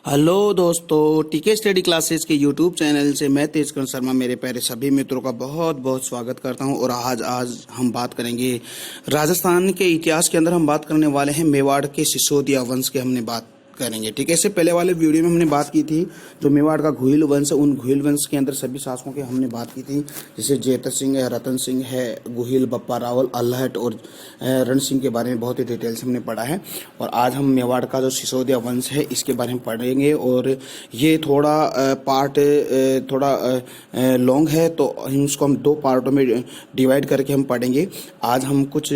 Hello दोस्तों, टीके study classes के यूट्यूब चैनल से मैं तेजकरण शर्मा मेरे प्यारे सभी मित्रों का बहुत बहुत स्वागत करता हूं। और आज हम बात करेंगे राजस्थान के इतिहास के अंदर। हम बात करने वाले हैं मेवाड़ के सिसोदिया वंश के हमने बात करेंगे। ठीक है, इससे पहले वाले वीडियो में हमने बात की थी जो मेवाड़ का घुइल वंश है, उन घुइल वंश के अंदर सभी शासकों की हमने बात की थी, जैसे जेतर सिंह है, रतन सिंह है, गुहिल, बप्पा रावल, अल्हट और रण सिंह के बारे में बहुत ही डिटेल से हमने पढ़ा है। और आज हम मेवाड़ का जो सिसोदिया वंश है इसके बारे में पढ़ेंगे। और ये थोड़ा पार्ट थोड़ा लॉन्ग है, तो इसको हम दो पार्टों में डिवाइड करके हम पढ़ेंगे। आज हम कुछ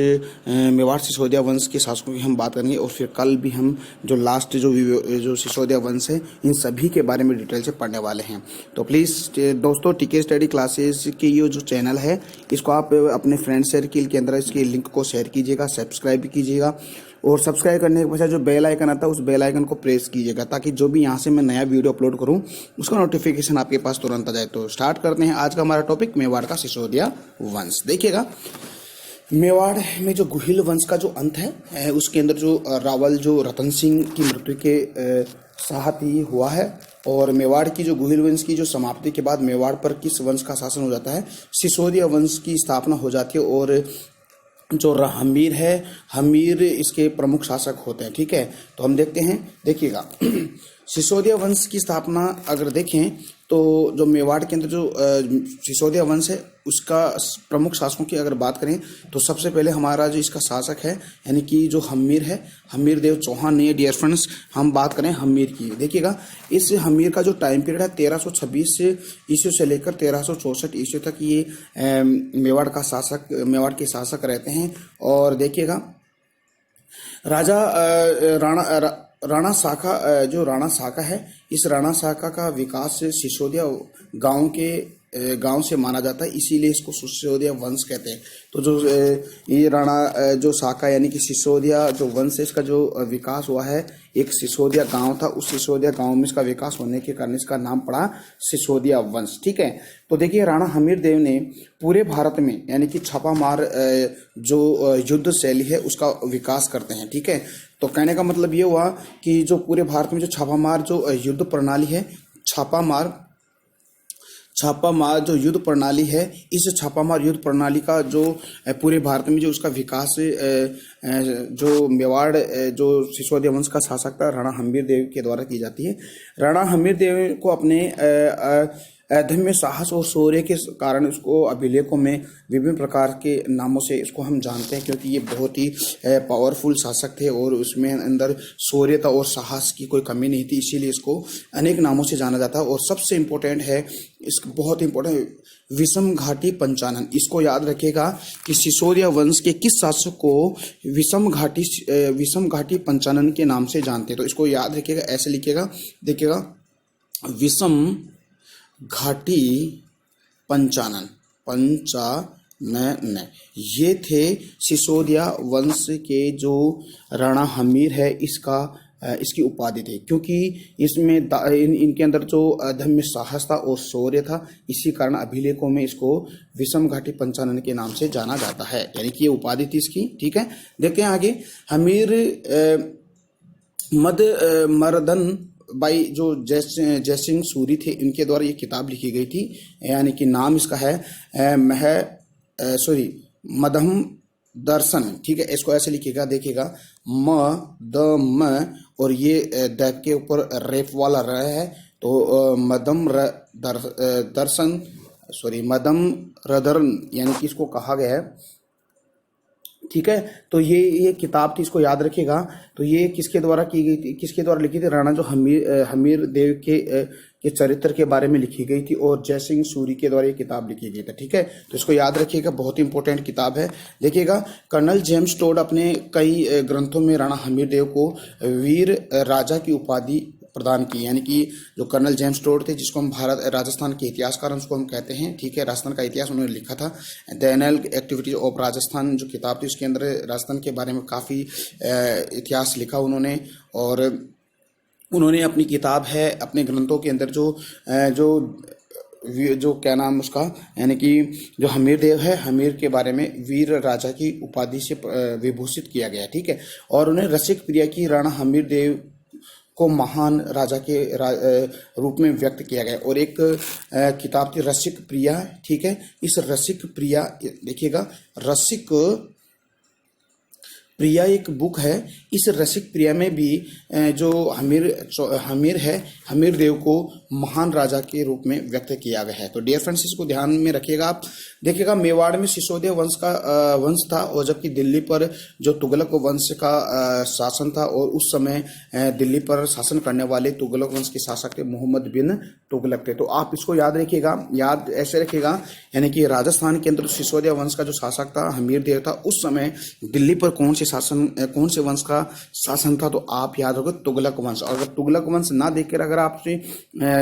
मेवाड़ सिसोदिया वंश के शासकों की हम बात करेंगे, और फिर कल भी हम जो लास्ट जो सिसोदिया वंश है इन सभी के बारे में डिटेल से पढ़ने वाले हैं। तो प्लीज़ दोस्तों, टीके स्टडी क्लासेस की ये जो चैनल है इसको आप अपने फ्रेंड सर्किल के अंदर इसके लिंक को शेयर कीजिएगा, सब्सक्राइब भी कीजिएगा, और सब्सक्राइब करने के पश्चात जो बेल आइकन आता है उस बेल आइकन को प्रेस कीजिएगा, ताकि जो भी यहाँ से मैं नया वीडियो अपलोड करूँ उसका नोटिफिकेशन आपके पास तुरंत आ जाए। तो स्टार्ट करते हैं आज का हमारा टॉपिक, मेवाड़ का सिसोदिया वंश। देखिएगा, मेवाड़ में जो गुहिल वंश का जो अंत है उसके अंदर जो रावल जो रतन सिंह की मृत्यु के साथ ही हुआ है। और मेवाड़ की जो गुहिल वंश की जो समाप्ति के बाद मेवाड़ पर किस वंश का शासन हो जाता है? सिसोदिया वंश की स्थापना हो जाती है। और जो हमीर है, हमीर इसके प्रमुख शासक होते हैं। ठीक है, तो हम देखते हैं। देखिएगा, सिसोदिया वंश की स्थापना अगर देखें तो जो मेवाड़ के अंदर जो सिसोदिया वंश है उसका प्रमुख शासकों की अगर बात करें तो सबसे पहले हमारा जो इसका शासक है यानी कि जो हमीर है, हमीर देव चौहान ने। डियर फ्रेंड्स, हम बात करें हमीर की। देखिएगा, इस हमीर का जो टाइम पीरियड है 1326 ईस्वी से लेकर 1364 ईस्वी तक ये मेवाड़ के शासक रहते हैं। और देखिएगा, राजा राणा शाखा जो राणा शाखा है, इस राणा शाखा का विकास सिसोदिया गांव से माना जाता है, इसीलिए इसको सिसोदिया वंश कहते हैं। तो जो ये राणा जो शाखा यानी कि सिसोदिया जो वंश है इसका जो विकास हुआ है, एक सिसोदिया गांव था, उस सिसोदिया गांव में इसका विकास होने के कारण इसका नाम पड़ा सिसोदिया वंश। ठीक है, तो देखिए, राणा हमीर देव ने पूरे भारत में यानी कि छापामार जो युद्ध शैली है उसका विकास करते हैं। ठीक है, तो कहने का मतलब ये हुआ कि जो पूरे भारत में जो छापामार जो युद्ध प्रणाली है, छापामार जो युद्ध प्रणाली है, इस छापामार युद्ध प्रणाली का जो पूरे भारत में जो उसका विकास जो मेवाड़ जो सिसोदिया वंश का शासक था राणा हमीर देव के द्वारा की जाती है। राणा हमीर देव को अपने अदम्य साहस और शौर्य के कारण इसको अभिलेखों में विभिन्न प्रकार के नामों से इसको हम जानते हैं, क्योंकि ये बहुत ही पावरफुल शासक थे और उसमें अंदर शौर्यता और साहस की कोई कमी नहीं थी, इसीलिए इसको अनेक नामों से जाना जाता है। और सबसे इम्पोर्टेंट है, इसको बहुत इम्पोर्टेंट, विषम घाटी पंचानन। इसको याद रखिएगा कि सिसोदिया वंश के किस शासक को विषम घाटी पंचानन के नाम से जानते हैं। तो इसको याद रखिएगा, ऐसे लिखिएगा। देखिएगा, विषम घाटी पंचानन ये थे सिसोदिया वंश के जो राणा हमीर है इसकी उपाधि थी, क्योंकि इसमें इनके अंदर जो अदम्य साहस था और शौर्य था, इसी कारण अभिलेखों में इसको विषम घाटी पंचानन के नाम से जाना जाता है, यानी कि ये उपाधि थी इसकी। ठीक है, देखते हैं आगे। हमीर मर्दन भाई जो जयसिंह सूरी थे, इनके द्वारा ये किताब लिखी गई थी, यानी कि नाम इसका है मदम दर्शन। ठीक है, इसको ऐसे लिखिएगा। देखिएगा, म और ये द के ऊपर रेप वाला र है, तो मदम रदर्न यानी कि इसको कहा गया है। ठीक है, तो ये किताब थी, इसको याद रखिएगा। तो ये किसके द्वारा की गई थी, किसके द्वारा लिखी थी? राणा जो हमीर देव के चरित्र के बारे में लिखी गई थी, और जयसिंह सूरी के द्वारा ये किताब लिखी गई थी। ठीक है, तो इसको याद रखिएगा, बहुत ही इंपॉर्टेंट किताब है। देखिएगा, कर्नल जेम्स टोड अपने कई ग्रंथों में राणा हमीर देव को वीर राजा की उपाधि प्रदान की, यानी कि जो कर्नल जेम्स टोड थे, जिसको हम राजस्थान के इतिहासकार उसको हम कहते हैं। ठीक है, राजस्थान का इतिहास उन्होंने लिखा था। The anal activities of Rajasthan जो किताब थी उसके अंदर राजस्थान के बारे में काफ़ी इतिहास लिखा उन्होंने। और उन्होंने अपनी किताब है, अपने ग्रंथों के अंदर जो क्या नाम उसका, यानी कि जो हमीर देव है, हमीर के बारे में वीर राजा की उपाधि से विभूषित किया गया। ठीक है, और उन्हें रसिक प्रिया की राणा हमीर देव को महान राजा के रूप में व्यक्त किया गया। और एक किताब थी रसिक प्रिया, ठीक है। इस रसिक प्रिया देखिएगा, रसिक प्रिया एक बुक है। इस रसिक प्रिया में भी जो हमीर है, हमीर देव को महान राजा के रूप में व्यक्त किया गया है। तो डियर फ्रेंड्स, इसको ध्यान में रखिएगा आप। देखिएगा, मेवाड़ में सिसोदिया वंश का वंश था, और जबकि दिल्ली पर जो तुगलक वंश का शासन था, और उस समय दिल्ली पर शासन करने वाले तुगलक वंश के शासक थे मोहम्मद बिन तुगलक थे। तो आप इसको याद रखिएगा, याद ऐसे रखिएगा, यानी कि राजस्थान के अंदर सिसोदिया वंश का जो शासक था हमीर देव था, उस समय दिल्ली पर कौन से वंश का शासन था, तो आप याद रखो तुगलक वंश। और अगर तुगलक वंश ना देखकर अगर आपसे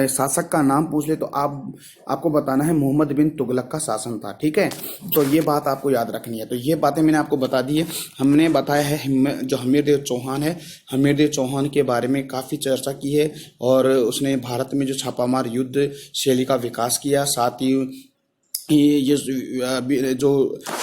शासक का नाम पूछ ले, तो आपको बताना है मोहम्मद बिन तुगलक का शासन था, ठीक है। तो ये बात आपको याद रखनी है। तो ये बातें मैंने आपको बता दी है। हमने बताया है जो हमीरदेव चौहान है, हमीरदेव चौहान के बारे में काफ़ी चर्चा की है, और उसने भारत में जो छापामार युद्ध शैली का विकास किया। साथ ही ये जो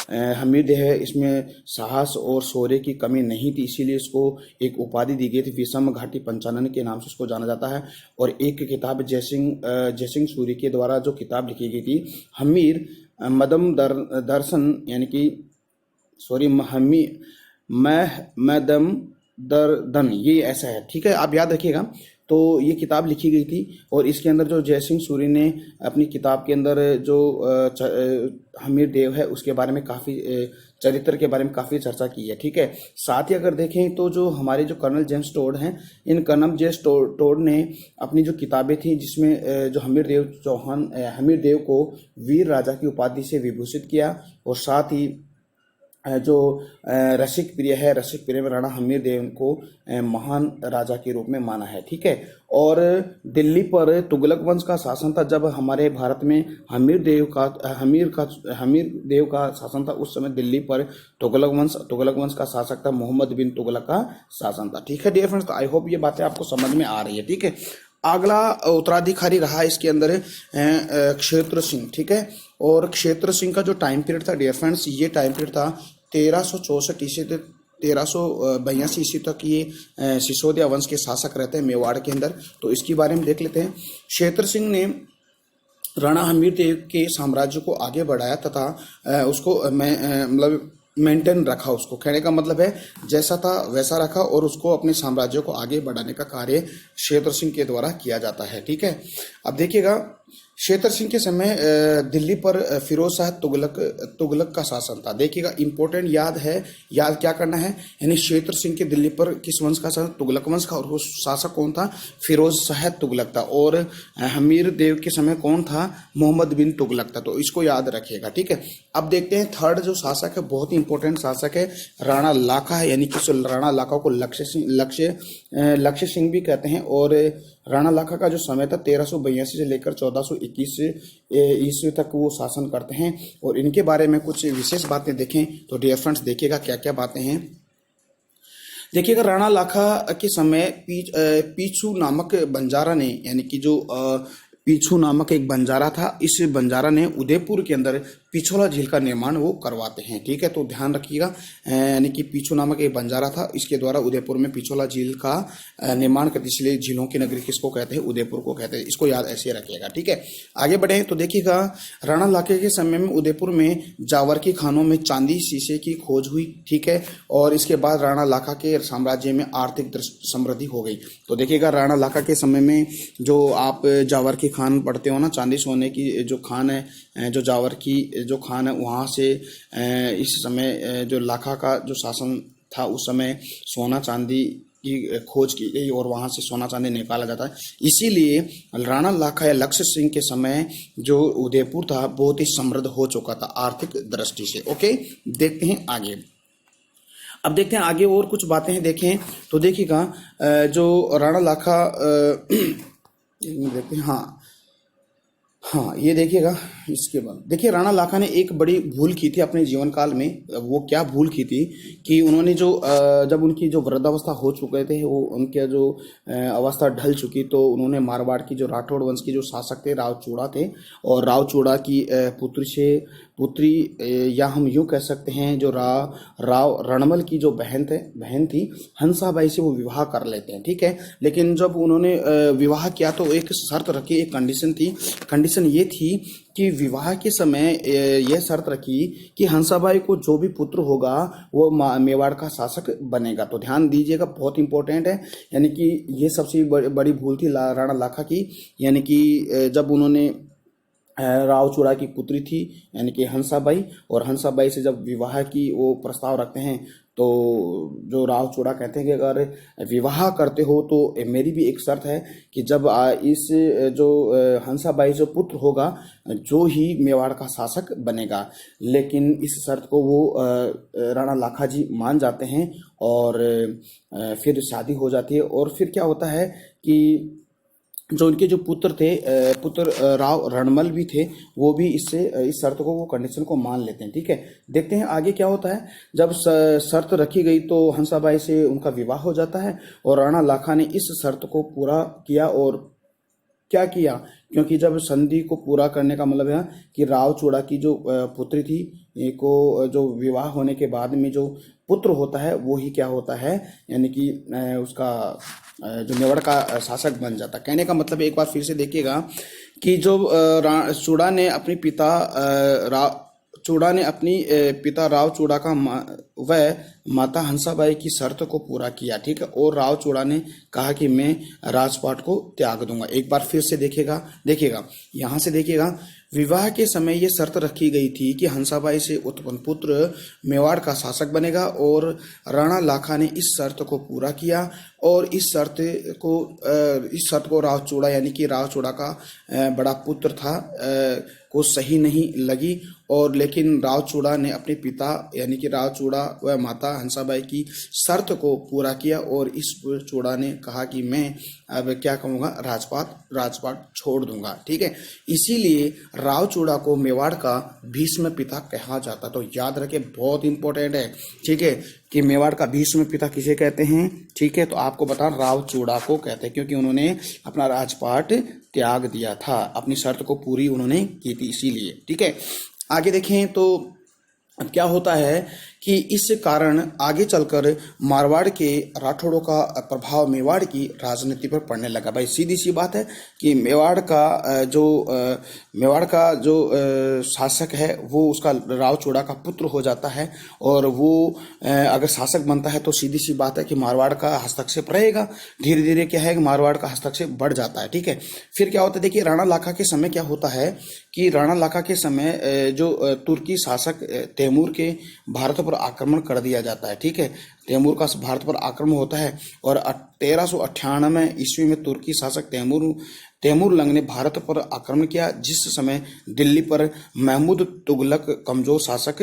हमीरदेव है, इसमें साहस और शौर्य की कमी नहीं थी, इसीलिए इसको एक उपाधि दी गई थी, विषम घाटी पंचानन के नाम से इसको जाना जाता है। और एक किताब जयसिंह सूरी के द्वारा जो किताब लिखी गई थी, हमीर मदम दर्शन, यानी कि मदम दर्दन, ये ऐसा है, ठीक है, आप याद रखिएगा। तो ये किताब लिखी गई थी, और इसके अंदर जो जयसिंह सूरी ने अपनी किताब के अंदर जो हमीर देव है उसके बारे में काफ़ी चरित्र के बारे में काफ़ी चर्चा की है, ठीक है। साथ ही अगर देखें तो जो हमारे जो कर्नल जेम्स टोड हैं, इन कर्नल जेम्स टोड ने अपनी जो किताबें थी, जिसमें जो हमीर देव को वीर राजा की उपाधि से विभूषित किया, और साथ ही जो रसिक प्रिय है, रसिक प्रिय में राणा हमीर देव को महान राजा के रूप में माना है, ठीक है। और दिल्ली पर तुगलक वंश का शासन था जब हमारे भारत में हमीर देव का शासन था। उस समय दिल्ली पर तुगलक वंश का शासक था मोहम्मद बिन तुगलक का शासन था, ठीक है डियर फ्रेंड्स। तो आई होप ये बातें आपको समझ में आ रही है, ठीक है। अगला उत्तराधिकारी रहा इसके अंदर क्षेत्र सिंह, ठीक है। और क्षेत्र सिंह का जो टाइम पीरियड था डियर फ्रेंड्स, ये टाइम पीरियड था 1364 ईस्वी से 1382 ईस्वी तक ये सिसोदिया वंश के शासक रहते हैं मेवाड़ के अंदर। तो इसके बारे में देख लेते हैं। क्षेत्र सिंह ने राणा हमीर देव के साम्राज्य को आगे बढ़ाया तथा उसको मतलब मेंटेन रखा। उसको कहने का मतलब है जैसा था वैसा रखा, और उसको अपने साम्राज्य को आगे बढ़ाने का कार्य क्षेत्र सिंह के द्वारा किया जाता है, ठीक है। अब देखिएगा, क्षेत्र सिंह के समय दिल्ली पर फिरोज शाह तुगलक का शासन था। देखिएगा, इंपॉर्टेंट याद क्या करना है, यानी क्षेत्र सिंह के दिल्ली पर किस वंश का शासन, तुगलक वंश का, और वो शासक कौन था, फिरोज शाह तुगलक था। और हमीर देव के समय कौन था, मोहम्मद बिन तुगलक था। तो इसको याद रखिएगा, ठीक है। अब देखते हैं थर्ड जो शासक है, बहुत ही इंपॉर्टेंट शासक है, राणा लाखा है, यानी कि राणा लाखा को लक्ष्य सिंह भी कहते हैं। और राणा लाखा का जो समय था 1382 से लेकर 1421 ईस्वी तक वो शासन करते हैं। और इनके बारे में कुछ विशेष बातें देखें तो डियर फ्रेंड्स देखिएगा क्या क्या बातें हैं। देखिएगा, राणा लाखा के समय पीछू नामक बंजारा ने, यानी कि जो पीछू नामक एक बंजारा था, इस बंजारा ने उदयपुर के अंदर पिछोला झील का निर्माण वो करवाते हैं, ठीक है। तो ध्यान रखिएगा, यानी कि पीछू नामक एक बंजारा था, इसके द्वारा उदयपुर में पिछोला झील का निर्माण करते, इसलिए झीलों की नगरी किसको कहते हैं, उदयपुर को कहते हैं। इसको याद ऐसे रखिएगा, ठीक है। आगे बढ़े तो देखिएगा, राणा लाखे के समय में उदयपुर में जावरकी खानों में चांदी शीशे की खोज हुई, ठीक है। और इसके बाद राणा लाखा के साम्राज्य में आर्थिक समृद्धि हो गई। तो देखिएगा, राणा लाखा के समय में जो आप जावरकी खान पढ़ते हो ना, चांदी सोने की जो खान है, जो जावरकी जो खान है, वहाँ से इस समय जो लाखा का जो शासन था, उस समय सोना चांदी की खोज की गई और वहाँ से सोना चांदी निकाला जाता है। इसीलिए राणा लाखा या लक्ष्य सिंह के समय जो उदयपुर था बहुत ही समृद्ध हो चुका था आर्थिक दृष्टि से। ओके, देखते हैं आगे। अब देखते हैं आगे और कुछ बातें हैं, देखें तो देखिएगा, जो राणा लाखा देखते हैं, हाँ ये देखिएगा। इसके बाद देखिए, राणा लाखा ने एक बड़ी भूल की थी अपने जीवन काल में। वो क्या भूल की थी कि उन्होंने जो जब उनकी जो वृद्धावस्था हो चुके थे, वो उनके जो अवस्था ढल चुकी, तो उन्होंने मारवाड़ की जो राठौड़ वंश की जो शासक थे राव चूड़ा थे, और राव चूड़ा की पुत्री से पुत्री या हम यूं कह सकते हैं जो राव रणमल की जो बहन थी हंसाबाई से वो विवाह कर लेते हैं, ठीक है। लेकिन जब उन्होंने विवाह किया तो एक शर्त रखी, एक कंडीशन थी। कंडीशन ये थी कि विवाह के समय यह शर्त रखी कि हंसाबाई को जो भी पुत्र होगा वो मेवाड़ का शासक बनेगा। तो ध्यान दीजिएगा, बहुत इंपॉर्टेंट है। यानी कि ये सबसे बड़ी भूल थी राणा लाखा की। यानी कि जब उन्होंने राव चूड़ा की पुत्री थी यानी कि हंसाबाई, और हंसाबाई से जब विवाह की वो प्रस्ताव रखते हैं तो जो राव चूड़ा कहते हैं कि अगर विवाह करते हो तो मेरी भी एक शर्त है कि जब इस जो हंसाबाई जो पुत्र होगा जो ही मेवाड़ का शासक बनेगा। लेकिन इस शर्त को वो राणा लाखा जी मान जाते हैं और फिर शादी हो जाती है। और फिर क्या होता है कि जो उनके जो पुत्र थे राव रणमल भी थे, वो भी इस शर्त को, वो कंडीशन को मान लेते हैं, ठीक है। देखते हैं आगे क्या होता है। जब शर्त रखी गई तो हंसाबाई से उनका विवाह हो जाता है और राणा लाखा ने इस शर्त को पूरा किया। और क्या किया, क्योंकि जब संधि को पूरा करने का मतलब है कि राव चूड़ा की जो पुत्री थी को जो विवाह होने के बाद में जो पुत्र होता है वो ही क्या होता है, यानी कि उसका जो मेवाड़ का शासक बन जाता। कहने का मतलब एक बार फिर से देखिएगा कि जो चूड़ा ने अपने पिता राव चूड़ा का वह माता हंसाबाई की शर्त को पूरा किया, ठीक है। और राव चूड़ा ने कहा कि मैं राजपाट को त्याग दूंगा। एक बार फिर से देखिएगा यहाँ से देखिएगा, विवाह के समय ये शर्त रखी गई थी कि हंसाबाई से उत्पन्न पुत्र मेवाड़ का शासक बनेगा, और राणा लाखा ने इस शर्त को पूरा किया। और इस शर्त को राव चूड़ा यानी कि राव चूड़ा का बड़ा पुत्र था को सही नहीं लगी। और लेकिन राव चूड़ा ने अपने पिता यानी कि राव चूड़ा व माता हंसाबाई की शर्त को पूरा किया, और इस चूड़ा ने कहा कि मैं अब क्या कहूँगा, राजपाट छोड़ दूंगा, ठीक है। इसीलिए राव चूड़ा को मेवाड़ का भीष्म पिता कहा जाता। तो याद रखे, बहुत इंपॉर्टेंट है, ठीक है, कि मेवाड़ का भीष्म पिता किसे कहते हैं, ठीक है। तो आपको बता, राव चूड़ा को कहते हैं, क्योंकि उन्होंने अपना राजपाट त्याग दिया था, अपनी शर्त को पूरी उन्होंने की थी, इसीलिए, ठीक है। आगे देखें तो अब क्या होता है कि इस कारण आगे चलकर मारवाड़ के राठौड़ों का प्रभाव मेवाड़ की राजनीति पर पड़ने लगा। भाई सीधी सी बात है कि मेवाड़ का जो शासक है वो उसका राव चूड़ा का पुत्र हो जाता है, और वो अगर शासक बनता है तो सीधी सी बात है कि मारवाड़ का हस्तक्षेप रहेगा। धीरे धीरे क्या है कि मारवाड़ का हस्तक्षेप बढ़ जाता है, ठीक है। फिर क्या होता है, देखिए राणा लाखा के समय क्या होता है कि राणा लाखा के समय जो तुर्की शासक तैमूर के भारत पर आक्रमण कर दिया जाता है, ठीक है। तैमूर का भारत पर आक्रमण होता है और 1398 ईस्वी में तुर्की शासक तैमूर लंग ने भारत पर आक्रमण किया, जिस समय दिल्ली पर महमूद तुगलक कमजोर शासक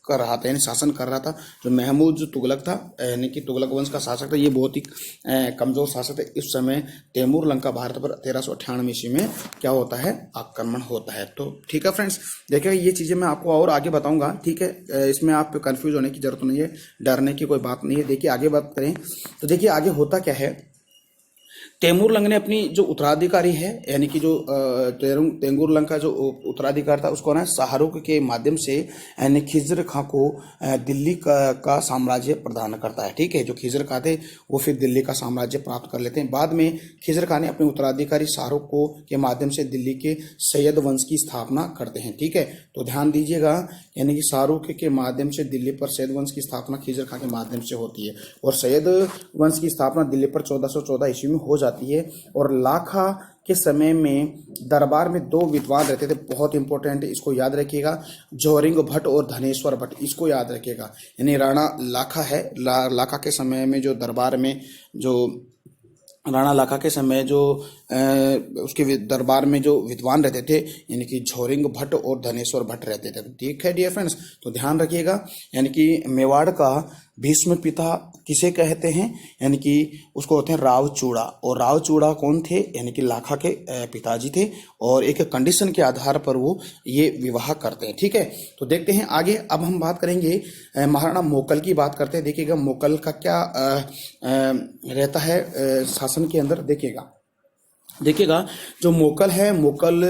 कर रहा था, यानी शासन कर रहा था। जो महमूद तुगलक था यानी कि तुगलक वंश का शासक था, ये बहुत ही कमजोर शासक है। इस समय तैमूर लंग का भारत पर 1398 ईस्वी में क्या होता है, आक्रमण होता है। तो ठीक है फ्रेंड्स, देखिएगा ये चीजें मैं आपको और आगे बताऊंगा, ठीक है। इसमें आप कंफ्यूज होने की जरूरत नहीं है, डरने की कोई बात नहीं है। देखिए आगे बात करें तो देखिए आगे होता क्या है, तैमूर लंग ने अपनी जो उत्तराधिकारी है यानी कि जो तैमूर लंग का जो उत्तराधिकारी था उसको ना शाहरुख के माध्यम से यानी खिजर खां को दिल्ली का साम्राज्य प्रदान करता है, ठीक है। जो खिजर खां थे वो फिर दिल्ली का साम्राज्य प्राप्त कर लेते हैं। बाद में खिजर खां ने अपने उत्तराधिकारी शाहरुख को के माध्यम से दिल्ली के सैयद वंश की स्थापना करते हैं, ठीक है। तो ध्यान दीजिएगा, यानी कि शाहरुख के माध्यम से दिल्ली पर सैयद वंश की स्थापना खिजर खां के माध्यम से होती है, और सैयद वंश की स्थापना दिल्ली पर 1414 ईस्वी में हो जाती है। और लाखा के समय में दरबार में दो विद्वान रहते थे, बहुत इंपॉर्टेंट है, इसको याद रखिएगा, जोरिंग भट्ट और धनेश्वर भट्ट, इसको याद रखिएगा। यानी राणा लाखा है, लाखा के समय में जो दरबार में जो राणा लाखा के समय जो उसके दरबार में जो विद्वान रहते थे यानी कि झोरिंग भट्ट और धनेश्वर भट्ट रहते थे, ठीक है डियर फ्रेंड्स। तो ध्यान रखिएगा, यानी कि मेवाड़ का भीष्म पिता किसे कहते हैं, यानी कि उसको होते हैं राव चूड़ा। और राव चूड़ा कौन थे, यानी कि लाखा के पिताजी थे, और एक कंडीशन के आधार पर वो ये विवाह करते हैं, ठीक है। तो देखते हैं आगे। अब हम बात करेंगे महाराणा मोकल की बात करते हैं। देखिएगा मोकल का क्या रहता है शासन के अंदर, देखिएगा देखिएगा, जो मोकल है, मोकल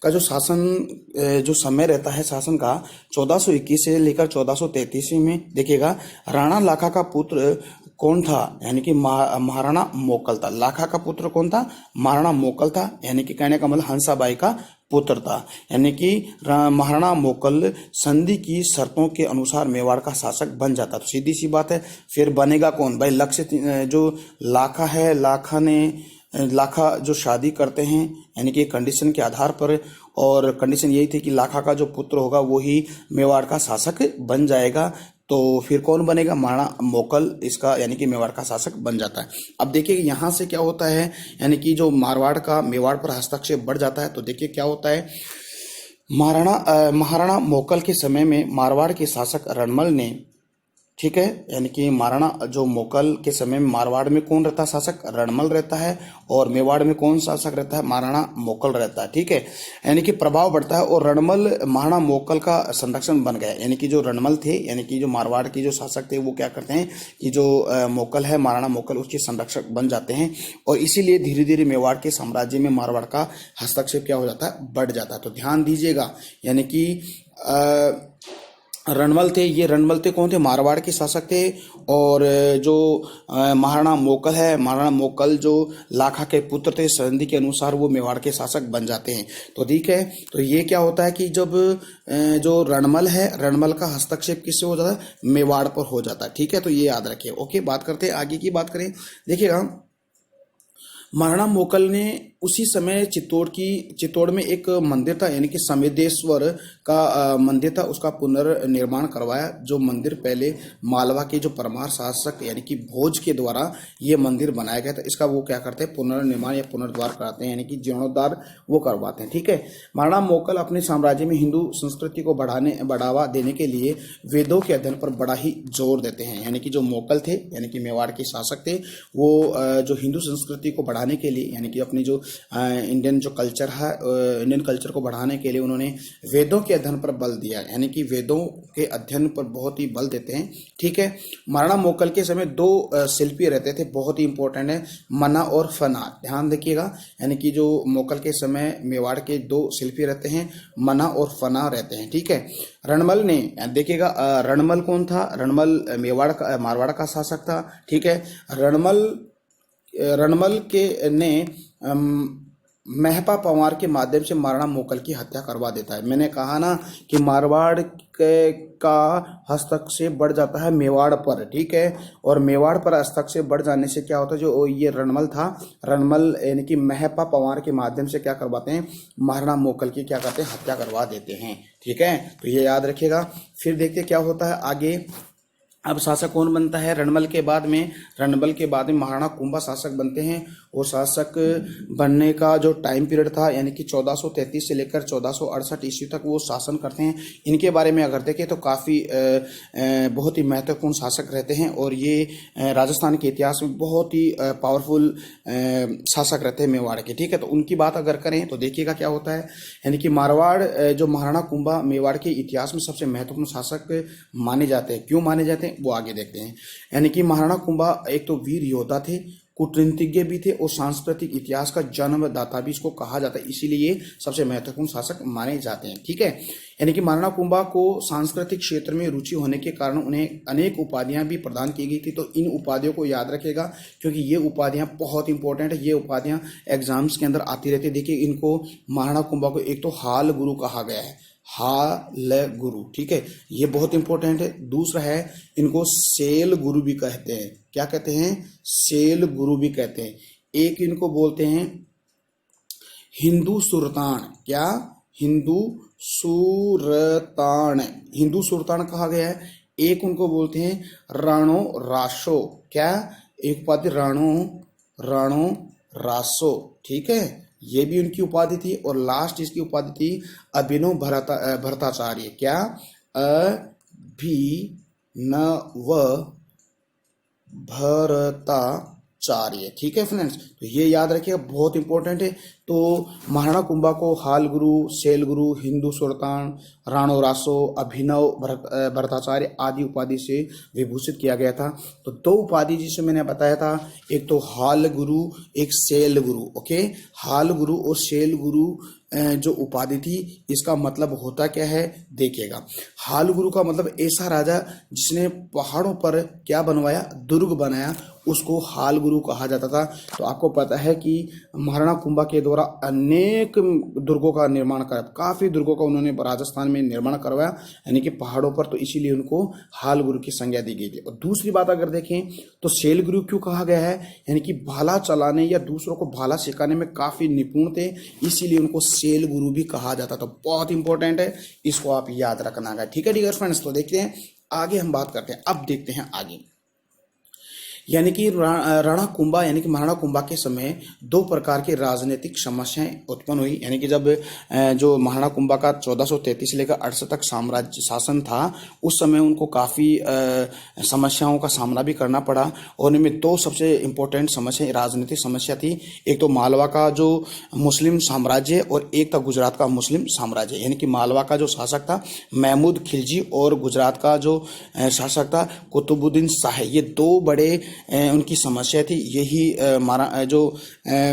का जो शासन जो समय रहता है शासन का 1421 से लेकर 1433 में। देखिएगा, राणा लाखा का पुत्र कौन था, यानी कि महाराणा मोकल था। लाखा का पुत्र कौन था, महाराणा मोकल था, यानी कि कहने का मतलब हंसाबाई का पुत्र था। यानी कि महाराणा मोकल संधि की शर्तों के अनुसार मेवाड़ का शासक बन जाता। तो सीधी सी बात है, फिर बनेगा कौन भाई, लक्ष्य जो लाखा है, लाखा जो शादी करते हैं, यानी कि कंडीशन के आधार पर, और कंडीशन यही थी कि लाखा का जो पुत्र होगा वो ही मेवाड़ का शासक बन जाएगा। तो फिर कौन बनेगा, महाराणा मोकल इसका यानी कि मेवाड़ का शासक बन जाता है। अब देखिए यहाँ से क्या होता है, यानी कि जो मारवाड़ का मेवाड़ पर हस्तक्षेप बढ़ जाता है। तो देखिए क्या होता है, महाराणा मोकल के समय में मारवाड़ के शासक रणमल ने, ठीक है, यानी कि महाराणा जो मोकल के समय में मारवाड़ में कौन रहता है शासक, रणमल रहता है, और मेवाड़ में कौन शासक रहता है, महाराणा मोकल रहता है। ठीक है, यानी कि प्रभाव बढ़ता है और रणमल महाराणा मोकल का संरक्षण बन गया। यानी कि जो रणमल थे, यानी कि जो मारवाड़ के जो शासक थे, वो क्या करते हैं कि जो मोकल है, महाराणा मोकल, उसके संरक्षक बन जाते हैं, और इसीलिए धीरे धीरे मेवाड़ के साम्राज्य में मारवाड़ का हस्तक्षेप क्या हो जाता है, बढ़ जाता है। तो ध्यान दीजिएगा, यानी कि रणमल थे, ये रणमल थे कौन थे, मारवाड़ के शासक थे। और जो महाराणा मोकल है, महाराणा मोकल जो लाखा के पुत्र थे, संधि के अनुसार वो मेवाड़ के शासक बन जाते हैं। तो ठीक है, तो ये क्या होता है कि जब जो रणमल है, रणमल का हस्तक्षेप किससे हो जाता है, मेवाड़ पर हो जाता है। ठीक है, तो ये याद रखिए। ओके, बात करते हैं आगे की, बात करें। देखिएगा, महाराणा मोकल ने उसी समय चित्तौड़ में एक मंदिर था, यानी कि समेदेश्वर का मंदिर था, उसका पुनर्निर्माण करवाया। जो मंदिर पहले मालवा के जो परमार शासक यानी कि भोज के द्वारा ये मंदिर बनाया गया था, इसका वो क्या करते हैं, पुनर्निर्माण या पुनर्द्वार कराते हैं, यानी कि जीर्णोद्धार वो करवाते हैं। ठीक है, महाराणा मोकल अपने साम्राज्य में हिंदू संस्कृति को बढ़ावा देने के लिए वेदों के अध्ययन पर बड़ा ही जोर देते हैं। यानी कि जो मोकल थे, यानी कि मेवाड़ के शासक थे, वो जो हिंदू संस्कृति को बढ़ाने के लिए, यानी कि अपनी जो इंडियन जो कल्चर है, इंडियन कल्चर को बढ़ाने के लिए उन्होंने वेदों के अध्ययन पर बल दिया, यानी कि वेदों के अध्ययन पर बहुत ही बल देते हैं। ठीक है, महाराणा मोकल के समय दो शिल्पी रहते थे, बहुत ही इंपॉर्टेंट है, मना और फना। ध्यान देखिएगा, यानी कि जो मोकल के समय मेवाड़ के दो शिल्पी रहते हैं, मना और फना रहते हैं। ठीक है, रणमल ने, देखिएगा रणमल कौन था, रणमल मारवाड़ का शासक था। ठीक है, रणमल के ने महपा पंवार के माध्यम से महाराणा मोकल की हत्या करवा देता है। मैंने कहा ना कि मारवाड़ का हस्तक्षेप बढ़ जाता है मेवाड़ पर। ठीक है, और मेवाड़ पर हस्तक्षेप बढ़ जाने से क्या होता है, जो ये रणमल था, रणमल यानी कि महपा पंवार के माध्यम से क्या करवाते हैं, महाराणा मोकल की क्या करते हैं, हत्या करवा देते हैं। ठीक है, तो ये याद रखिएगा। फिर देखते क्या होता है आगे। अब शासक कौन बनता है, रणमल के बाद में महाराणा कुंभा शासक बनते हैं। और शासक बनने का जो टाइम पीरियड था, यानी कि 1433 से लेकर 1468 ईस्वी तक वो शासन करते हैं। इनके बारे में अगर देखें तो काफ़ी बहुत ही महत्वपूर्ण शासक रहते हैं, और ये राजस्थान के इतिहास में बहुत ही पावरफुल शासक रहते हैं मेवाड़ के। ठीक है, तो उनकी बात अगर करें तो देखिएगा क्या होता है, यानी कि मारवाड़ जो महाराणा कुंभा मेवाड़ के इतिहास में सबसे महत्वपूर्ण शासक माने जाते हैं। क्यों माने जाते हैं वो आगे देखते हैं। यानी कि महाराणा कुंभा एक तो वीर योद्धा थे, कूटनीतिज्ञ भी थे, और सांस्कृतिक इतिहास का जन्मदाता भी इसको कहा जाता है, इसीलिए सबसे महत्वपूर्ण शासक माने जाते हैं। ठीक है, यानी कि महाराणा कुंभा को सांस्कृतिक क्षेत्र में रुचि होने के कारण उन्हें अनेक उपाधियां भी प्रदान की गई थी। तो इन उपाधियों को याद रखेगा, क्योंकि ये उपाधियां बहुत इंपॉर्टेंट है, ये उपाधियां एग्जाम्स के अंदर आती रहती है। देखिए, इनको महाराणा कुंभा को एक तो हाल गुरु कहा गया है, हाल गुरु। ठीक है, ये बहुत इंपॉर्टेंट है। दूसरा है, इनको सेल गुरु भी कहते हैं। क्या कहते हैं, सेल गुरु भी कहते हैं। एक इनको बोलते हैं हिंदू सुल्तान। क्या, हिंदू सुल्तान, हिंदू सुल्तान कहा गया है। एक उनको बोलते हैं राणो रासो। क्या, एक उपाधि राणो रासो। ठीक है, ये भी उनकी उपाधि थी। और लास्ट इसकी उपाधि थी अभिनव भरताचार्य। क्या, अभिनव भरताचार्य। चार्य। ठीक है फ्रेंड्स, तो ये याद रखिएगा, बहुत इंपॉर्टेंट है। तो महाराणा कुंभा को हाल गुरु, शैल गुरु, हिंदू सुल्तान, राणो रासो, अभिनव भरताचार्य आदि उपाधि से विभूषित किया गया था। तो दो उपाधि जिसे मैंने बताया था, एक तो हाल गुरु, एक शैल गुरु। ओके, हाल गुरु और शैल गुरु जो उपाधि थी, इसका मतलब होता क्या है देखिएगा। हाल गुरु का मतलब ऐसा राजा जिसने पहाड़ों पर क्या बनवाया, दुर्ग बनाया, उसको हाल गुरु कहा जाता था। तो आपको पता है कि महाराणा कुंभा के द्वारा अनेक दुर्गों का निर्माण कराया, काफी दुर्गों का उन्होंने राजस्थान में निर्माण करवाया, यानी कि पहाड़ों पर, तो इसीलिए उनको हाल गुरु की संज्ञा दी गई थी। और दूसरी बात अगर देखें तो शैल गुरु क्यों कहा गया है, यानी कि भाला चलाने या दूसरों को भाला सिखाने में काफी निपुण थे, इसीलिए उनको शैल गुरु भी कहा जाता था। बहुत इंपॉर्टेंट है, इसको आप याद रखना है। ठीक है डियर फ्रेंड्स, तो देखते हैं आगे हम बात करते हैं। अब देखते हैं आगे, यानी कि राणा कुंभा यानी कि महाराणा कुंभा के समय दो प्रकार की राजनीतिक समस्याएं उत्पन्न हुई। यानी कि जब जो महाराणा कुंभा का 1433 से लेकर 68 तक साम्राज्य शासन था, उस समय उनको काफ़ी समस्याओं का सामना भी करना पड़ा। और उनमें दो सबसे इम्पोर्टेंट समस्या, राजनीतिक समस्या थी। एक तो मालवा का जो मुस्लिम साम्राज्य और एक था गुजरात का मुस्लिम साम्राज्य। यानी कि मालवा का जो शासक था महमूद खिलजी और गुजरात का जो शासक था कुतुबुद्दीन शाह, ये दो बड़े उनकी समस्या थी। यही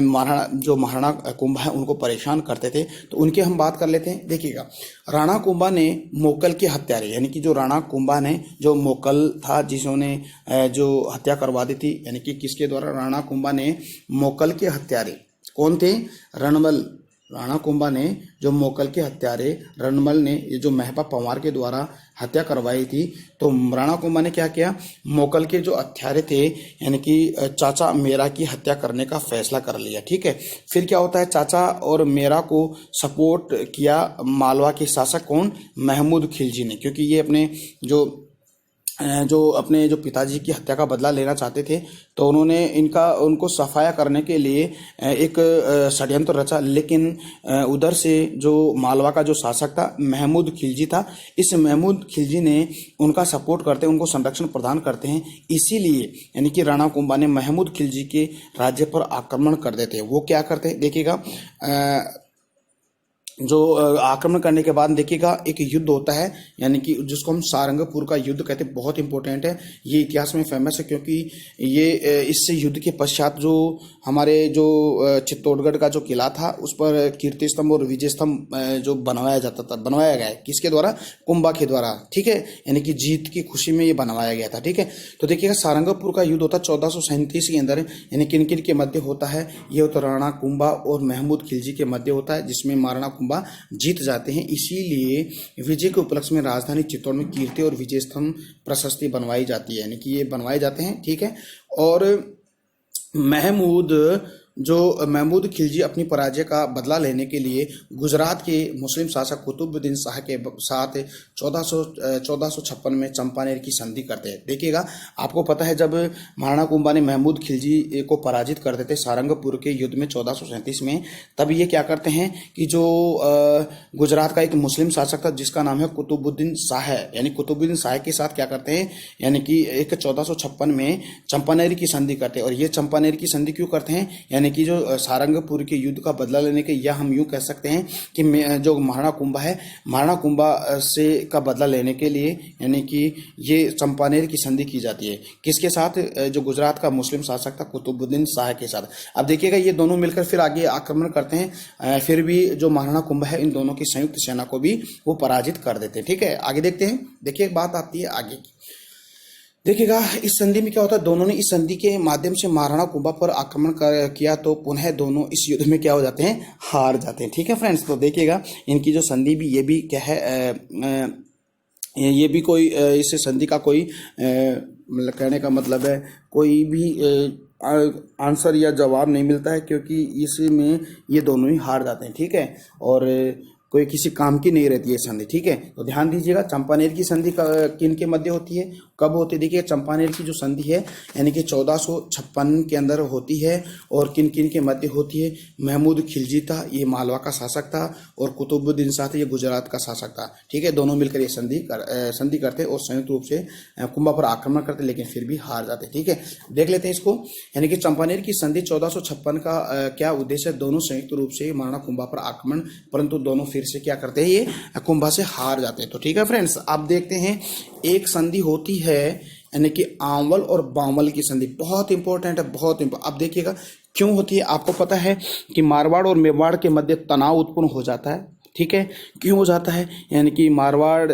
महाराणा कुंभा है उनको परेशान करते थे। तो उनके हम बात कर लेते हैं। देखिएगा, राणा कुंभा ने मोकल के हत्यारे, यानी कि जो राणा कुंभा ने जो मोकल था जिन्होंने जो हत्या करवा दी थी, यानी कि किसके द्वारा, राणा कुंभा ने मोकल के हत्यारे, कौन थे, रणमल। राणा कुंभा ने जो मोकल के हत्यारे रणमल ने, ये जो महबा पंवार के द्वारा हत्या करवाई थी, तो राणा कुंभा ने क्या किया, मोकल के जो हत्यारे थे यानी कि चाचा मेरा की हत्या करने का फैसला कर लिया। ठीक है, फिर क्या होता है, चाचा और मेरा को सपोर्ट किया मालवा के शासक कौन, महमूद खिलजी ने, क्योंकि ये अपने जो पिताजी की हत्या का बदला लेना चाहते थे। तो उन्होंने उनको सफाया करने के लिए एक षड्यंत्र रचा। लेकिन उधर से जो मालवा का जो शासक था महमूद खिलजी था, इस महमूद खिलजी ने उनका सपोर्ट करते, उनको संरक्षण प्रदान करते हैं। इसीलिए यानी कि राणा कुंभा ने महमूद खिलजी के राज्य पर आक्रमण कर देते हैं। वो क्या करते हैं देखिएगा, जो आक्रमण करने के बाद देखिएगा एक युद्ध होता है, यानी कि जिसको हम सारंगपुर का युद्ध कहते हैं। बहुत इंपॉर्टेंट है, ये इतिहास में फेमस है, क्योंकि ये इससे युद्ध के पश्चात जो हमारे जो चित्तौड़गढ़ का जो किला था, उस पर कीर्ति स्तंभ और विजय स्तंभ जो बनवाया गया है, किसके द्वारा, कुंभा के द्वारा। ठीक है, यानी कि जीत की खुशी में ये बनवाया गया था। ठीक है, तो देखिएगा सारंगपुर का युद्ध होता है 1437 के अंदर, यानी किन किन के मध्य होता है, ये होता राणा कुंभा और महमूद खिलजी के मध्य होता है, जिसमें महाराणा कुंभा जीत जाते हैं। इसीलिए विजय के उपलक्ष्य में राजधानी चित्तौड़ में कीर्ति और विजय स्तंभ प्रशस्ति बनवाई जाती है, यानी कि ये बनवाए जाते हैं। ठीक है, और महमूद खिलजी अपनी पराजय का बदला लेने के लिए गुजरात के मुस्लिम शासक कुतुबुद्दीन शाह के साथ 1456 में चंपानेर की संधि करते हैं। देखिएगा, आपको पता है जब महाराणा कुंभा ने महमूद खिलजी को पराजित कर देते सारंगपुर के युद्ध में 1437 में, तब ये क्या करते हैं कि जो गुजरात का एक मुस्लिम शासक था जिसका नाम है कुतुबुद्दीन शाह, यानी कुतुबुद्दीन शाह के साथ क्या करते हैं, यानी कि एक 1456 में चंपानेर की संधि करते हैं। और ये चंपानेर की संधि क्यों करते हैं, यानी कि जो सारंगपुर के युद्ध का बदला लेने के, या हम यूं कह सकते हैं कि जो महाराणा कुंभा है, महाराणा कुंभा से का बदला लेने के लिए, यानी कि ये चंपानेर की संधि की जाती है। किसके साथ, जो गुजरात का मुस्लिम शासक था कुतुबुद्दीन शाह के साथ। अब देखिएगा, ये दोनों मिलकर फिर आगे आक्रमण करते हैं, फिर भी जो महाराणा कुंभा है इन दोनों की संयुक्त सेना को भी वो पराजित कर देते हैं। ठीक है, आगे देखते हैं। देखिए, एक बात आती है आगे की, देखिएगा इस संधि में क्या होता है, दोनों ने इस संधि के माध्यम से महाराणा कुंभा पर आक्रमण किया, तो पुनः दोनों इस युद्ध में क्या हो जाते हैं, हार जाते हैं। ठीक है फ्रेंड्स, तो देखिएगा इनकी जो संधि भी, ये भी क्या है, ये भी कोई इस संधि का कोई मतलब कहने का मतलब है कोई भी आंसर या जवाब नहीं मिलता है, क्योंकि इसमें ये दोनों ही हार जाते हैं। ठीक है, और कोई किसी काम की नहीं रहती है संधि, ठीक है। तो ध्यान दीजिएगा, चंपानेर की संधि किन के मध्य होती है, कब होती है। देखिए चंपानेर की जो संधि है यानी कि 1456 के अंदर होती है, और किन किन के मध्य होती है। महमूद खिलजी था, ये मालवा का शासक था, और कुतुबुद्दीन शाह था, ये गुजरात का शासक था, ठीक है। दोनों मिलकर ये संधि करते और संयुक्त रूप से कुंभा पर आक्रमण करते, लेकिन फिर भी हार जाते, ठीक है। देख लेते हैं इसको, यानी कि चंपानेर की संधि 1456 का क्या उद्देश्य है। दोनों संयुक्त रूप से महाराणा कुंभा पर आक्रमण, परंतु दोनों फिर से क्या करते हैं, ये कुंभा से हार जाते हैं। तो ठीक है फ्रेंड्स, अब देखते हैं एक संधि होती है यानी कि आंवल और बांवल की संधि, बहुत इंपॉर्टेंट है, बहुत इंपॉर्टेंट। अब देखिएगा क्यों होती है। आपको पता है कि मारवाड़ और मेवाड़ के मध्य तनाव उत्पन्न हो जाता है, ठीक है। क्यों हो जाता है, यानी कि मारवाड़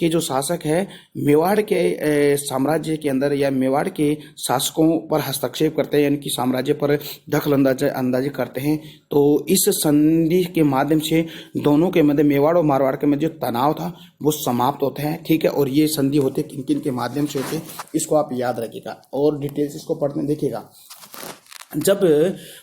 के जो शासक है मेवाड़ के साम्राज्य के अंदर या मेवाड़ के शासकों पर हस्तक्षेप करते हैं, यानी कि साम्राज्य पर दखल अंदाजी करते हैं। तो इस संधि के माध्यम से दोनों के मध्य, मेवाड़ और मारवाड़ के मध्य जो तनाव था वो समाप्त होते हैं, ठीक है। और ये संधि होते किन किन के माध्यम से होते, इसको आप याद रखिएगा और डिटेल्स इसको पढ़ने देखिएगा। जब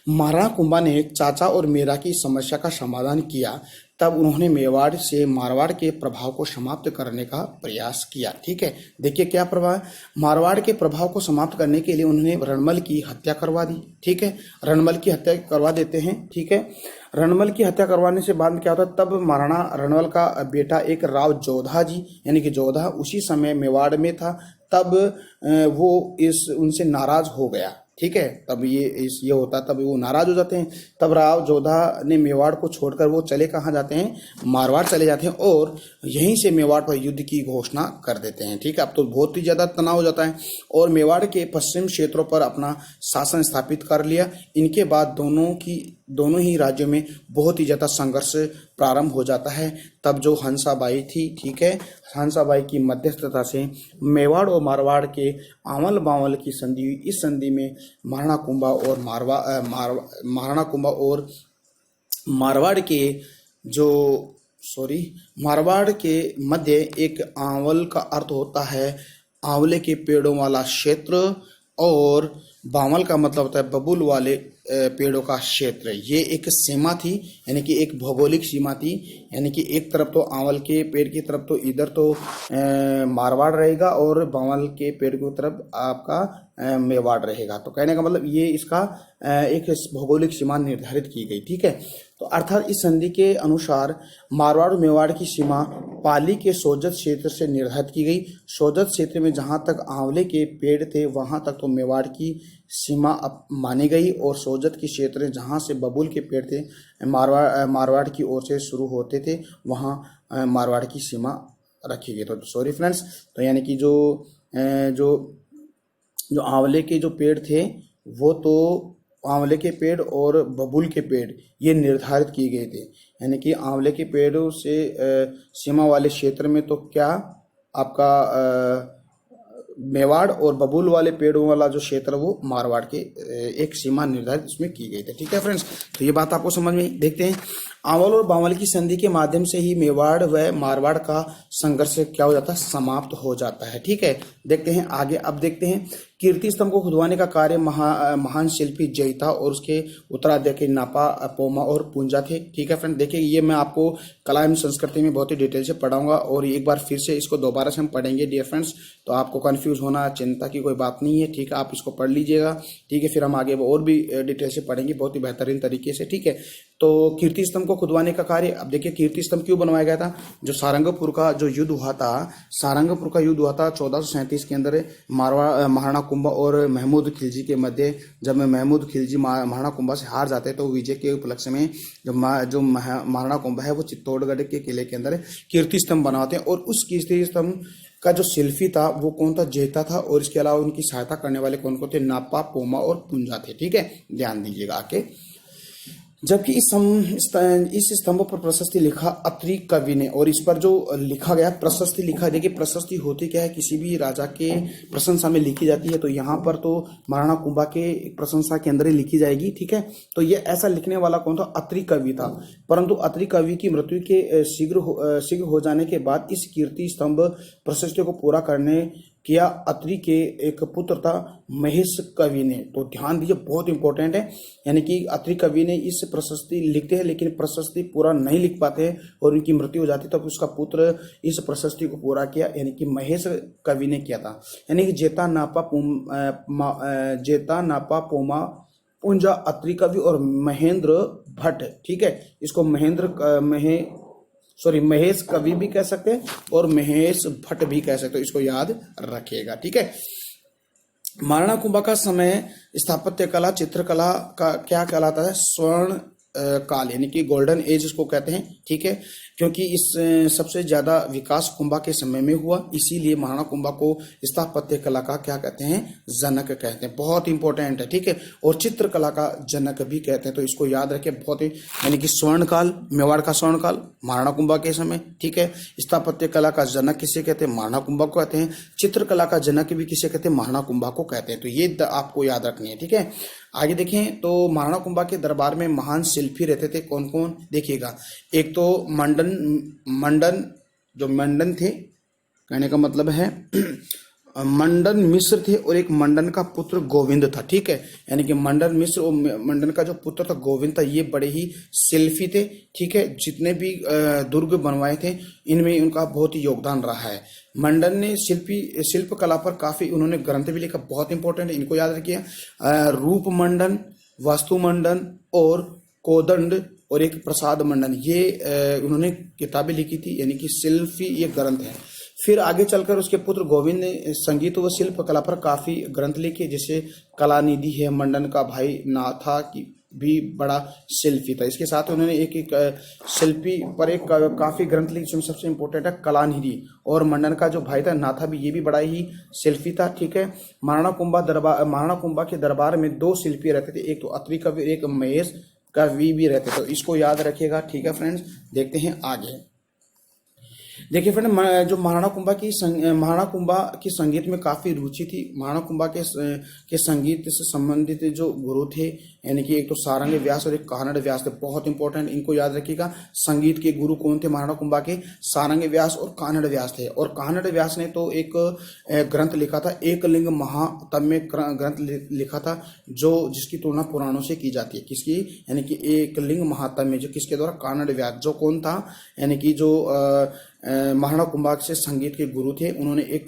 महाराणा कुंभा ने चाचा और मीरा की समस्या का समाधान किया, तब उन्होंने मेवाड़ से मारवाड़ के प्रभाव को समाप्त करने का प्रयास किया, ठीक है। देखिए क्या प्रभाव, मारवाड़ के प्रभाव को समाप्त करने के लिए उन्होंने रणमल की हत्या करवा दी, ठीक है। रणमल की हत्या करवा देते हैं, ठीक है। रणमल की हत्या करवाने से बाद में क्या होता, तब महाराणा रणमल का बेटा एक राव जोधा जी, यानी कि जोधा उसी समय मेवाड़ में था, तब वो उनसे नाराज हो गया, ठीक है। तब ये होता, तब वो नाराज हो जाते हैं। तब राव जोधा ने मेवाड़ को छोड़कर वो चले कहाँ जाते हैं, मारवाड़ चले जाते हैं, और यहीं से मेवाड़ पर युद्ध की घोषणा कर देते हैं, ठीक है। अब तो बहुत ही ज्यादा तनाव हो जाता है, और मेवाड़ के पश्चिम क्षेत्रों पर अपना शासन स्थापित कर लिया। इनके बाद दोनों ही राज्यों में बहुत ही ज्यादा संघर्ष प्रारंभ हो जाता है। तब जो हंसाबाई थी, ठीक है, हंसाबाई की मध्यस्थता से मेवाड़ और मारवाड़ के आंवल बांवल की संधि हुई। इस संधि में महाराणा कुंभा और मारवाड़ के मध्य एक आंवल का अर्थ होता है आंवले के पेड़ों वाला क्षेत्र, और बावल का मतलब होता है बबूल वाले पेड़ों का क्षेत्र। ये एक सीमा थी, यानी कि एक भौगोलिक सीमा थी, यानी कि एक तरफ तो आंवल के पेड़ की तरफ तो इधर तो मारवाड़ रहेगा, और बावल के पेड़ की तरफ आपका मेवाड़ रहेगा। तो कहने का मतलब ये इसका एक भौगोलिक सीमा निर्धारित की गई, ठीक है। तो अर्थात इस संधि के अनुसार मारवाड़ और मेवाड़ की सीमा पाली के सोजत क्षेत्र से निर्धारित की गई। सोजत क्षेत्र में जहां तक आंवले के पेड़ थे वहां तक तो मेवाड़ की सीमा मानी गई, और सोजत के क्षेत्र जहां से बबूल के पेड़ थे मारवाड़ की ओर से शुरू होते थे, वहां मारवाड़ की सीमा रखी गई। तो सॉरी फ्रेंड्स, तो यानी कि जो आंवले के जो पेड़ थे वो तो आंवले के पेड़ और बबूल के पेड़ ये निर्धारित किए गए थे, यानी कि आंवले के पेड़ों से सीमा वाले क्षेत्र में तो क्या आपका मेवाड़, और बबूल वाले पेड़ों वाला जो क्षेत्र वो मारवाड़ के एक सीमा निर्धारित उसमें की गई थी, ठीक है फ्रेंड्स। तो ये बात आपको समझ में। देखते हैं आंवल और बावल की संधि के माध्यम से ही मेवाड़ व मारवाड़ का संघर्ष क्या हो जाता है, समाप्त हो जाता है, ठीक है। देखते हैं आगे। अब देखते हैं कीर्ति स्तंभ को खुदवाने का कार्य महान शिल्पी जयता और उसके उत्तराधिकारी नापा, पोमा और पुंजा थे, ठीक है फ्रेंड। देखिए ये मैं आपको कला एवं संस्कृति में बहुत ही डिटेल से पढ़ाऊंगा, और एक बार फिर से इसको दोबारा से हम पढ़ेंगे डियर फ्रेंड्स। तो आपको कंफ्यूज होना चिंता की कोई बात नहीं है, ठीक है। आप इसको पढ़ लीजिएगा, ठीक है। फिर हम आगे और भी डिटेल से पढ़ेंगे बहुत ही बेहतरीन तरीके से, ठीक है। तो कीर्ति स्तंभ को खुदवाने का कार्य, अब देखिए कीर्ति स्तंभ क्यों बनवाया गया था। जो सारंगपुर का जो युद्ध हुआ था, 1437 के अंदर महाराणा कुंभा और महमूद खिलजी के मध्य, जब महमूद खिलजी महाराणा कुंभा से हार जाते हैं, तो विजय के उपलक्ष्य में जो महाराणा कुंभा है वो चित्तौड़गढ़ के किले के अंदर कीर्ति स्तंभ बनाते हैं। और उस कीर्ति स्तंभ का जो शिल्पी था वो कौन था, जयता था, और इसके अलावा उनकी सहायता करने वाले कौन कौन थे, नापा, पोमा और पुंजा थे, ठीक है। ध्यान दीजिएगा आके। जबकि इस स्तंभ पर प्रशस्ति लिखा अत्रि कवि ने, और इस पर जो लिखा गया प्रशस्ति लिखा, देखिए प्रशस्ति होती क्या है, किसी भी राजा के प्रशंसा में लिखी जाती है। तो यहाँ पर तो महाराणा कुंभा के प्रशंसा के अंदर ही लिखी जाएगी, ठीक है। तो ये ऐसा लिखने वाला कौन था, अत्रि कवि था। परंतु अत्रि कवि की मृत्यु के शीघ्र हो जाने के बाद इस कीर्ति स्तंभ प्रशस्ति को पूरा करने किया अत्रि के एक पुत्र था महेश कवि ने। तो ध्यान दीजिए, बहुत इंपॉर्टेंट है। यानी कि अत्रि कवि ने इस प्रशस्ति लिखते हैं, लेकिन प्रशस्ति पूरा नहीं लिख पाते हैं और उनकी मृत्यु हो जाती है, तब उसका पुत्र इस प्रशस्ति को पूरा किया, यानी कि महेश कवि ने किया था। यानी कि जेता नापा पोमा पुंजा अत्रि कवि और महेंद्र भट्ट, ठीक है। इसको महेश कवि भी कह सकते हैं और महेश भट्ट भी कह सकते हो, इसको याद रखिएगा, ठीक है। महाराणा कुंभा का समय स्थापत्य कला चित्रकला का क्या कहलाता है? स्वर्ण काल, यानी कि गोल्डन एज इसको कहते हैं, ठीक है। क्योंकि इस सबसे ज्यादा विकास कुंभा के समय में हुआ, इसीलिए महाराणा कुंभा को स्थापत्य कला का क्या कहते हैं? जनक कहते हैं। बहुत इंपॉर्टेंट है, ठीक है। और चित्रकला का जनक भी कहते हैं, तो इसको याद रखें। बहुत ही, यानी कि स्वर्ण काल, मेवाड़ का स्वर्ण काल महाराणा कुंभा के समय, ठीक है। स्थापत्य कला का जनक किसे कहते हैं? महाराणा कुंभा को कहते हैं। चित्रकला का जनक भी किसे कहते हैं? महाराणा कुंभा को कहते हैं। तो ये आपको याद रखनी है, ठीक है। आगे देखें तो महाराणा कुंभा के दरबार में महान शिल्पी रहते थे। कौन कौन? देखिएगा, एक तो मंडन थे, कहने का मतलब है मंडन मिश्र थे, और एक मंडन का पुत्र गोविंद था, ठीक है। यानी कि मंडन मिश्र और मंडन का जो पुत्र था गोविंद था, ये बड़े ही शिल्पी थे, ठीक है। जितने भी दुर्ग बनवाए थे, इनमें उनका बहुत ही योगदान रहा है। मंडन ने शिल्प कला पर काफी उन्होंने ग्रंथ भी लिखा, बहुत इंपॉर्टेंट है, इनको याद रखिए। रूप मंडन, वास्तु मंडन और कोदंड और एक प्रसाद मंडन, ये उन्होंने किताबें लिखी थी, यानी कि शिल्पी ये ग्रंथ है। फिर आगे चलकर उसके पुत्र गोविंद ने संगीत व शिल्प कला पर काफी ग्रंथ लिखे, जैसे कलानिधि है। मंडन का भाई नाथा की भी बड़ा शिल्पी था। इसके साथ उन्होंने एक शिल्पी पर एक काफी ग्रंथ लिखे, जिसमें सबसे इंपॉर्टेंट है कलानिधि। और मंडन का जो भाई था नाथा भी, ये भी बड़ा ही शिल्पी था, ठीक है। महाराणा कुंभा के दरबार में 2 शिल्पी रहते थे, एक तो अत्रि कवि, एक महेश कवि भी रहते, तो इसको याद रखिएगा, ठीक है फ्रेंड्स। देखते हैं आगे। देखिए फ्रेंड, जो महाराणा कुंभा की संगीत में काफी रुचि थी। महाराणा कुंभा के संगीत से संबंधित जो गुरु थे, यानी कि एक तो सारंग व्यास और एक कानड़ व्यास थे, बहुत इंपॉर्टेंट, इनको याद रखिएगा। संगीत के गुरु कौन थे महाराणा कुंभा के? सारंग व्यास और कानड़ व्यास थे। और कानड़ व्यास ने तो एक ग्रंथ लिखा था, एकलिंग महात्म्य ग्रंथ लिखा था, जिसकी तुलना पुराणों से की जाती है। किसकी? यानी कि एकलिंग महात्म्य, जो किसके द्वारा? कानड़ व्यास। जो कौन था? यानी कि जो महाराणा कुंभा से संगीत के गुरु थे, उन्होंने एक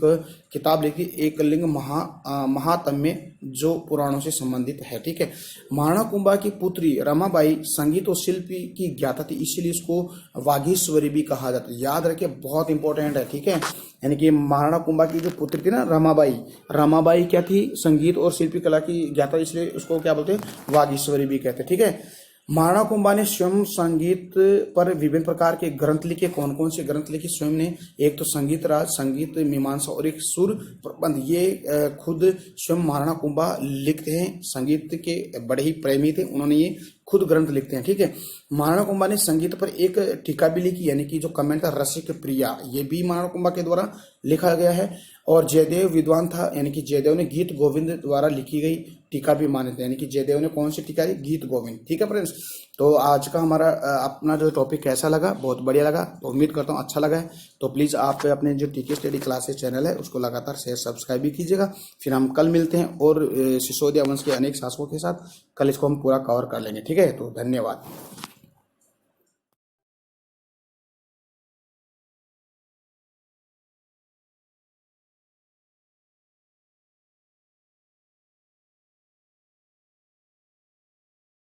किताब लिखी, एकलिंग महात्म्य, जो पुराणों से संबंधित है, ठीक है। महाराणा कुंभा की पुत्री रमाबाई संगीत और शिल्प की ज्ञाता थी, इसीलिए इसको वागीश्वरी भी कहा जाता है। याद रखिए, बहुत इंपॉर्टेंट है, ठीक है। यानी कि महाराणा कुंभा की जो पुत्री थी ना रमाबाई क्या थी? संगीत और शिल्पी कला की ज्ञाता, इसलिए उसको क्या बोलते हैं? वागीश्वरी भी कहते हैं, ठीक है। महाराणा कुंभा ने स्वयं संगीत पर विभिन्न प्रकार के ग्रंथ लिखे। कौन कौन से ग्रंथ लिखे स्वयं ने? एक तो संगीत राज, संगीत मीमांसा और एक सुर प्रबंध। ये खुद स्वयं महाराणा कुंभा लिखते हैं, संगीत के बड़े ही प्रेमी थे, उन्होंने ये खुद ग्रंथ लिखते हैं, ठीक है। महाराणा कुंभा ने संगीत पर एक टीका भी लिखी, यानी कि जो कमेंट था रसिक प्रिया, ये भी महाराणा कुंभा के द्वारा लिखा गया है। और जयदेव विद्वान था, यानी कि जयदेव ने गीत गोविंद द्वारा लिखी गई टीका भी माने थे, यानी कि जयदेव ने कौन सी टीका दी? गीत गोविंद, ठीक है फ्रेंड्स। तो आज का हमारा अपना जो टॉपिक कैसा लगा? बहुत बढ़िया लगा, तो उम्मीद करता हूँ अच्छा लगा है। तो प्लीज़ आप अपने जो टीके स्टडी क्लासेस चैनल है उसको लगातार शेयर सब्सक्राइब भी कीजिएगा। फिर हम कल मिलते हैं और सिसोदिया वंश के अनेक शासकों के साथ, कल इसको हम पूरा कवर कर लेंगे, ठीक है। तो धन्यवाद।